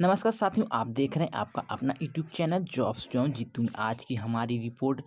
नमस्कार साथियों, आप देख रहे हैं आपका अपना YouTube channel jobs John Jeetu में। आज की हमारी रिपोर्ट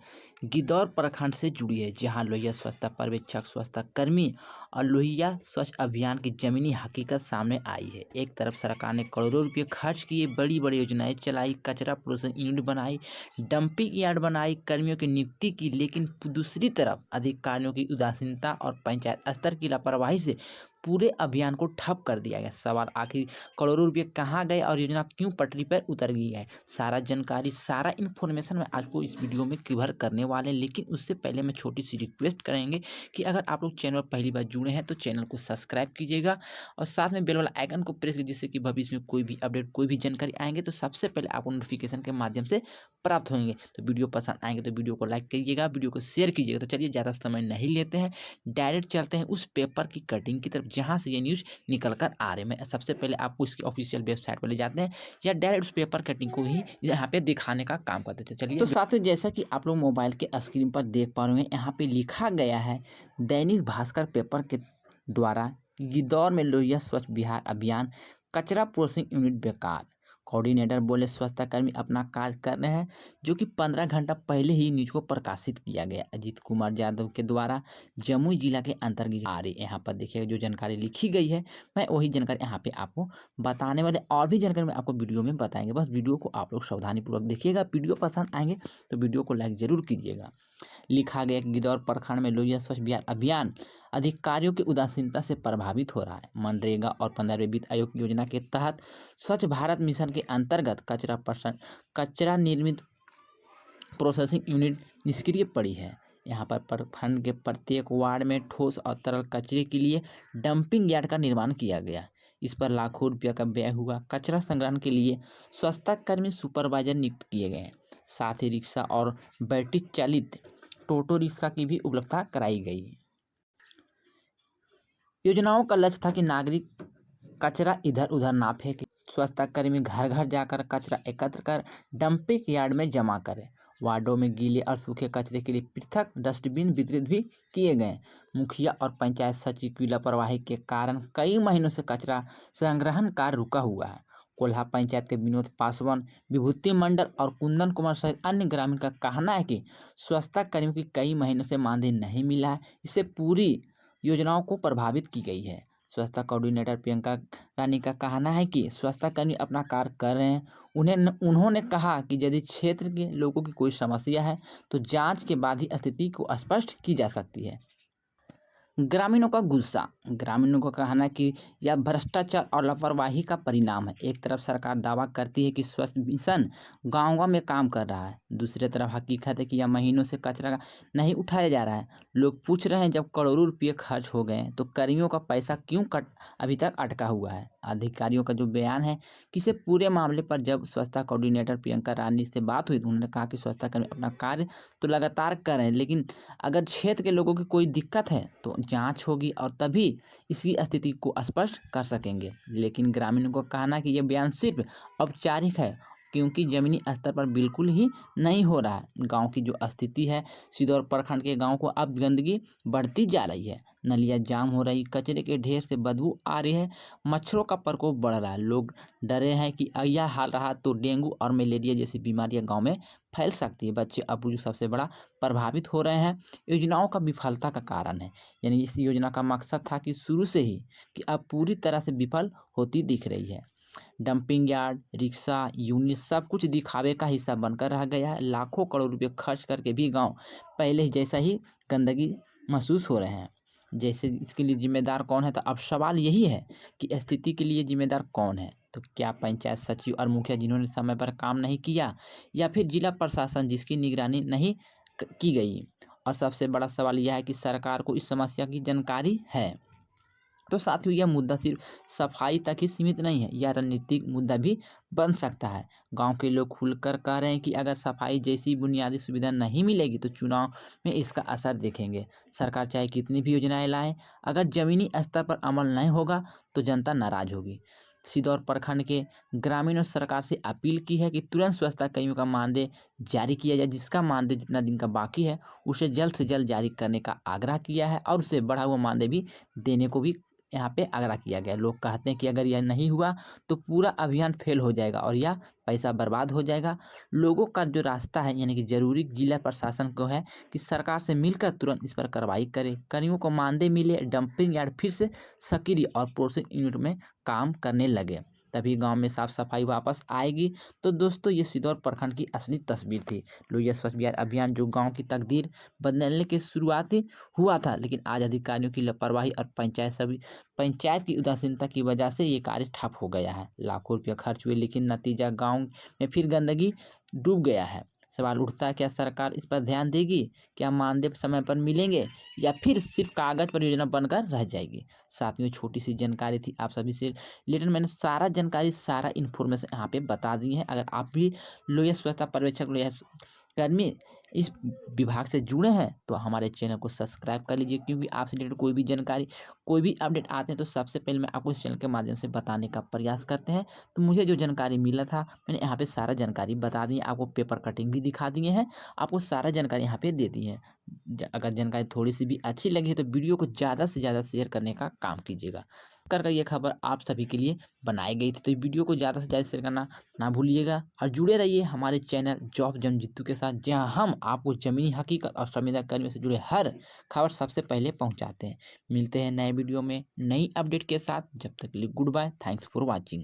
गिद्धौर प्रखंड से जुड़ी है, जहां लोहिया स्वच्छता पर्यवेक्षक, स्वच्छता कर्मी और लोहिया स्वच्छ अभियान की जमीनी हकीकत सामने आई है। एक तरफ सरकार ने करोड़ों रुपये खर्च किए, बड़ी बड़ी योजनाएं चलाई, कचरा प्रोसेसिंग यूनिट बनाई, डंपिंग यार्ड बनाई, कर्मियों की नियुक्ति की, लेकिन दूसरी तरफ अधिकारियों की उदासीनता और पंचायत स्तर की लापरवाही से पूरे अभियान को ठप कर दिया गया। सवाल आखिर करोड़ों रुपये कहाँ गए और योजना क्यों पटरी पर उतर गई है? सारा जानकारी, सारा इन्फॉर्मेशन मैं आपको इस वीडियो में कवर करने वाले हैं। लेकिन उससे पहले मैं छोटी सी रिक्वेस्ट करेंगे कि अगर आप लोग चैनल पर पहली बार जुड़े हैं तो चैनल को सब्सक्राइब कीजिएगा और साथ में बेल वाला आइकन को प्रेस कीजिए, जिससे कि भविष्य में कोई भी अपडेट, कोई भी जानकारी आएंगे तो सबसे पहले आपको नोटिफिकेशन के माध्यम से प्राप्त होंगे। तो वीडियो पसंद आएंगे तो वीडियो को लाइक कीजिएगा, वीडियो को शेयर कीजिएगा। तो चलिए ज़्यादा समय नहीं लेते हैं, डायरेक्ट चलते हैं उस पेपर की कटिंग की तरफ जहाँ से ये न्यूज़ निकल कर आ रहे हैं। मैं सबसे पहले आपको इसकी ऑफिशियल वेबसाइट पर ले जाते हैं या डायरेक्ट उस पेपर कटिंग को ही यहाँ पे दिखाने का काम करते थे। चलिए, तो साथियों जैसा कि आप लोग मोबाइल के स्क्रीन पर देख पा रहे हैं, यहाँ पे लिखा गया है दैनिक भास्कर पेपर के द्वारा गिद्धौर में लोहिया स्वच्छ बिहार अभियान, कचरा प्रोसेसिंग यूनिट बेकार। कोऑर्डिनेटर बोले स्वच्छता कर्मी अपना कार्य कर रहे हैं, जो कि 15 घंटा पहले ही न्यूज को प्रकाशित किया गया। अजीत कुमार यादव के द्वारा जमुई जिला के अंतर्गत आ रही, यहाँ पर देखिएगा जो जानकारी लिखी गई है, मैं वही जानकारी यहाँ पे आपको बताने वाले, और भी जानकारी मैं आपको वीडियो में बताएंगे। बस वीडियो को आप लोग सावधानीपूर्वक देखिएगा। वीडियो पसंद आएंगे तो वीडियो को लाइक जरूर कीजिएगा। लिखा गया कि गिद्धौर प्रखंड में लोहिया स्वच्छ बिहार अभियान अधिकारियों की उदासीनता से प्रभावित हो रहा है। मनरेगा और 15वें वित्त आयोग की योजना के तहत स्वच्छ भारत मिशन के अंतर्गत कचरा निर्मित प्रोसेसिंग यूनिट निष्क्रिय पड़ी है। यहाँ पर प्रखंड के प्रत्येक वार्ड में ठोस और तरल कचरे के लिए डंपिंग यार्ड का निर्माण किया गया। इस पर लाखों रुपये का व्यय हुआ। कचरा संग्रहण के लिए स्वच्छता कर्मी सुपरवाइजर नियुक्त किए गए, साथ ही रिक्शा और बैटरी चालित टोटो रिक्शा की भी उपलब्धता कराई गई। योजनाओं का लक्ष्य था कि नागरिक कचरा इधर उधर ना फेंके, स्वच्छता कर्मी घर घर जाकर कचरा एकत्र कर डंपिंग यार्ड में जमा करें। वार्डों में गीले और सूखे कचरे के लिए पृथक डस्टबिन वितरित भी किए गए। मुखिया और पंचायत सचिव की लापरवाही के कारण कई महीनों से कचरा संग्रहण कार्य रुका हुआ है। कोल्हा पंचायत के विनोद पासवान, विभूति मंडल और कुंदन कुमार सहित अन्य ग्रामीण का कहना है कि स्वच्छता कर्मियों की कई महीनों से मानदेय नहीं मिला है। इससे पूरी योजनाओं को प्रभावित की गई है। स्वच्छता कोऑर्डिनेटर प्रियंका रानी का कहना है कि स्वच्छता कर्मी अपना कार्य कर रहे हैं। उन्होंने कहा कि यदि क्षेत्र के लोगों की कोई समस्या है तो जांच के बाद ही स्थिति को स्पष्ट की जा सकती है। ग्रामीणों का गुस्सा, ग्रामीणों का कहना है कि यह भ्रष्टाचार और लापरवाही का परिणाम है। एक तरफ सरकार दावा करती है कि स्वच्छ मिशन गाँव में काम कर रहा है, दूसरी तरफ हकीकत है कि यह महीनों से कचरा नहीं उठाया जा रहा है। लोग पूछ रहे हैं जब करोड़ों रुपये खर्च हो गए तो कर्मियों का पैसा क्यों अभी तक अटका हुआ है। अधिकारियों का जो बयान है कि इसे पूरे मामले पर जब स्वच्छता कोऑर्डिनेटर प्रियंका रानी से बात हुई तो उन्होंने कहा कि स्वच्छता कर्मी अपना कार्य तो लगातार कर रहे हैं, लेकिन अगर क्षेत्र के लोगों की कोई दिक्कत है तो जांच होगी और तभी इसी स्थिति को स्पष्ट कर सकेंगे। लेकिन ग्रामीणों को कहना कि यह बयान सिर्फ औपचारिक है, क्योंकि जमीनी स्तर पर बिल्कुल ही नहीं हो रहा है। गांव की जो स्थिति है, सिदौर प्रखंड के गांव को अब गंदगी बढ़ती जा रही है, नलियाँ जाम हो रही, कचरे के ढेर से बदबू आ रही है, मच्छरों का प्रकोप बढ़ रहा है। लोग डरे हैं कि यह हाल रहा तो डेंगू और मलेरिया जैसी बीमारियां गांव में फैल सकती है। बच्चे अब जो सबसे बड़ा प्रभावित हो रहे हैं, योजनाओं का विफलता का कारण है। यानी इस योजना का मकसद था कि शुरू से ही, कि अब पूरी तरह से विफल होती दिख रही है। डंपिंग यार्ड, रिक्शा यूनिट सब कुछ दिखावे का हिस्सा बनकर रह गया है। लाखों करोड़ रुपए खर्च करके भी गांव पहले ही जैसा ही गंदगी महसूस हो रहे हैं। जैसे इसके लिए जिम्मेदार कौन है, तो अब सवाल यही है कि स्थिति के लिए जिम्मेदार कौन है। तो क्या पंचायत सचिव और मुखिया जिन्होंने समय पर काम नहीं किया, या फिर जिला प्रशासन जिसकी निगरानी नहीं की गई। और सबसे बड़ा सवाल यह है कि सरकार को इस समस्या की जानकारी है। तो साथियों, यह मुद्दा सिर्फ सफाई तक ही सीमित नहीं है, यह रणनीतिक मुद्दा भी बन सकता है। गांव के लोग खुलकर कह रहे हैं कि अगर सफाई जैसी बुनियादी सुविधा नहीं मिलेगी तो चुनाव में इसका असर देखेंगे। सरकार चाहे कितनी भी योजनाएं लाए, अगर जमीनी स्तर पर अमल नहीं होगा तो जनता नाराज होगी। सिदौर प्रखंड के ग्रामीणों ने सरकार से अपील की है कि तुरंत स्वच्छता कर्मियों का मानदेय जारी किया जाए। जिसका मानदेय जितना दिन का बाकी है उसे जल्द से जल्द जारी करने का आग्रह किया है, और उससे बढ़ा हुआ मानदेय भी देने को भी यहाँ पे आग्रह किया गया। लोग कहते हैं कि अगर यह नहीं हुआ तो पूरा अभियान फेल हो जाएगा और यह पैसा बर्बाद हो जाएगा। लोगों का जो रास्ता है यानी कि जरूरी जिला प्रशासन को है कि सरकार से मिलकर तुरंत इस पर कार्रवाई करे, कर्मियों को मानदेय मिले, डंपिंग यार्ड फिर से सक्रिय और प्रोसेसिंग यूनिट में काम करने लगे, तभी गांव में साफ सफाई वापस आएगी। तो दोस्तों ये सिदौर प्रखंड की असली तस्वीर थी। लोहिया स्वच्छ बिहार अभियान जो गांव की तकदीर बदलने की शुरुआती हुआ था, लेकिन आज अधिकारियों की लापरवाही और पंचायत की उदासीनता की वजह से ये कार्य ठप हो गया है। लाखों रुपये खर्च हुए लेकिन नतीजा गाँव में फिर गंदगी डूब गया है। सवाल उठता है क्या सरकार इस पर ध्यान देगी? क्या मानदेय समय पर मिलेंगे या फिर सिर्फ कागज पर योजना बनकर रह जाएगी? साथियों छोटी सी जानकारी थी आप सभी से रिलेटेड, मैंने सारा जानकारी सारा इन्फॉर्मेशन यहाँ पे बता दी है। अगर आप भी लोहिया स्वच्छता पर्यवेक्षक लोहिया कर्मी इस विभाग से जुड़े हैं तो हमारे चैनल को सब्सक्राइब कर लीजिए, क्योंकि आपसे रिलेटेड कोई भी जानकारी कोई भी अपडेट आते हैं तो सबसे पहले मैं आपको इस चैनल के माध्यम से बताने का प्रयास करते हैं। तो मुझे जो जानकारी मिला था मैंने यहाँ पे सारा जानकारी बता दी है, आपको पेपर कटिंग भी दिखा दिए हैं, आपको सारा जानकारी यहाँ पे दे दी है। अगर जानकारी थोड़ी सी भी अच्छी लगी है तो वीडियो को ज़्यादा से ज़्यादा शेयर करने का काम कीजिएगा। कर ये खबर आप सभी के लिए बनाई गई थी, तो वीडियो को ज़्यादा से ज़्यादा शेयर करना ना भूलिएगा और जुड़े रहिए हमारे चैनल जॉब जन जीतू के साथ, जहां हम आपको ज़मीनी हकीकत और संविदा कर्मियों से जुड़े हर खबर सबसे पहले पहुंचाते हैं। मिलते हैं नए वीडियो में नई अपडेट के साथ, जब तक के लिए goodbye, thanks for watching.